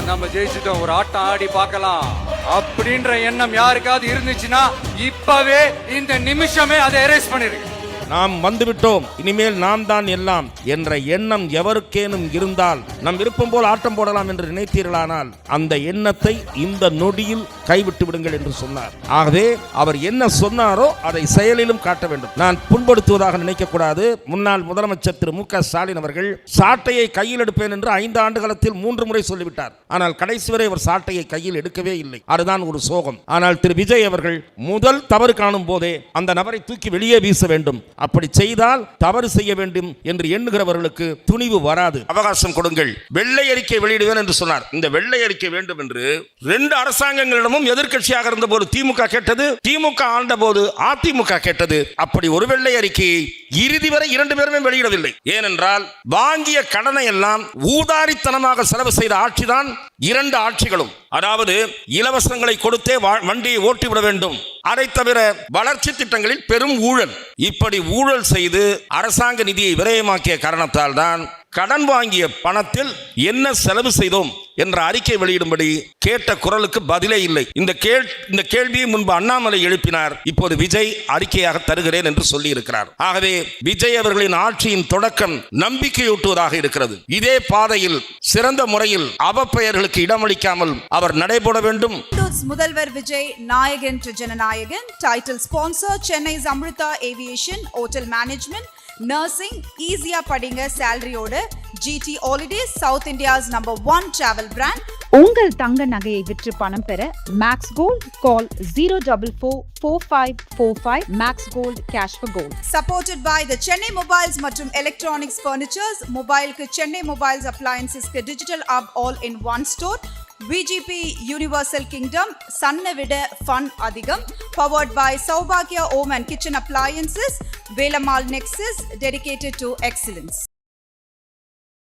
நம்ம ஜெயிச்சிட்டோம், ஒரு ஆட்டம் ஆடி பார்க்கலாம் அப்படின்ற எண்ணம் யாருக்காவது இருந்துச்சுன்னா இப்பவே இந்த நிமிஷமே அதை எரேஸ் பண்ணிருக்கு. நாம் வந்துவிட்டோம், இனிமேல் நாம் தான் எல்லாம் என்ற எண்ணம் எவருக்கேனும் இருந்தால் நம் விருப்பம் போல் ஆட்டம் போடலாம் என்று நினைத்தீர்களானால் அந்த எண்ணத்தை இந்த நொடியில் கைவிட்டு விடுங்கள் என்று சொன்னார். ஆகவே அவர் என்ன சொன்னாரோ அதை செயலிலும் காட்ட வேண்டும். நான் புண்படுத்துவதாக நினைக்க கூடாது. முன்னாள் முதலமைச்சர் திரு மு க ஸ்டாலின் அவர்கள் சாட்டையை கையில் எடுப்பேன் என்று 5 ஆண்டு காலத்தில் 3 முறை சொல்லிவிட்டார். ஆனால் கடைசி வரை அவர் சாட்டையை கையில் எடுக்கவே இல்லை. அதுதான் ஒரு சோகம். ஆனால் திரு விஜய் அவர்கள் முதல் தவறு காணும் போதே அந்த நபரை தூக்கி வெளியே வீச வேண்டும். அப்படி செய்தால் தவறு செய்ய வேண்டும் என்று எண்ணுகிறவர்களுக்கு துணிவு வராது. அவகாசம் கொடுங்கள், வெள்ளை அறிக்கை வெளியிடுவேன் என்று சொன்னார். இந்த வெள்ளை அறிக்கை வேண்டும் என்று 2 அரசாங்கங்களிடமும் எதிர்க்கட்சியாக இருந்த போது திமுக கேட்டது, திமுக ஆண்ட போது அதிமுக கேட்டது. அப்படி ஒரு வெள்ளை அறிக்கையை இறுதி வரை 2 பேருமே வெளியிடவில்லை. ஏனென்றால் வாங்கிய கடனை எல்லாம் ஊதாரித்தனமாக செலவு செய்த ஆட்சிதான் 2 ஆட்சிகளும். அதாவது இலவசங்களை கொடுத்தே வண்டியை ஓட்டிவிட வேண்டும். அதை தவிர வளர்ச்சி திட்டங்களில் பெரும் ஊழல். இப்படி ஊழல் செய்து அரசாங்க நிதியை விரயமாக்கிய காரணத்தால் தான் கடன் வாங்கிய பணத்தில் என்ன செலவு செய்தோம் என்ற அறிக்கை வெளியிடும்படி கேட்ட குரலுக்கு பதிலே இல்லை. இந்த கேள்வியை முன்பு அண்ணாமலை எழுப்பினார். இப்போது விஜய் அறிக்கையாக தருகிறேன் என்று சொல்லி இருக்கிறார். ஆகவே விஜய் அவர்களின் ஆட்சியின் தொடக்கம் நம்பிக்கையூட்டுவதாக இருக்கிறது. இதே பாதையில் சிறந்த முறையில் அவப்பெயர்களுக்கு இடமளிக்காமல் அவர் நடைபெற வேண்டும். முதல்வர் Vijay Nayagan to Jananayagan. Title sponsor Chennai's Amrita aviation, hotel management, nursing, ஈஸியா படிங்க சேலரியோட, GT Holidays, South India's #1 travel brand. உங்கள் தங்க நகையை விற்று பணம் பெற Max gold call 0444545 Max gold cash for gold. Supported by the Chennai Mobiles மற்றும் Electronics Furnitures. மொபைலுக்கு சென்னை மொபைல்ஸ் அப்ளையன்சஸ்க்கு digital hub all in one store. VGP Universal Kingdom, சன்ன விட ஃபன் அதிகம். Powered by Saubhagya Home and Kitchen Appliances, Velamal Nexus, dedicated to excellence.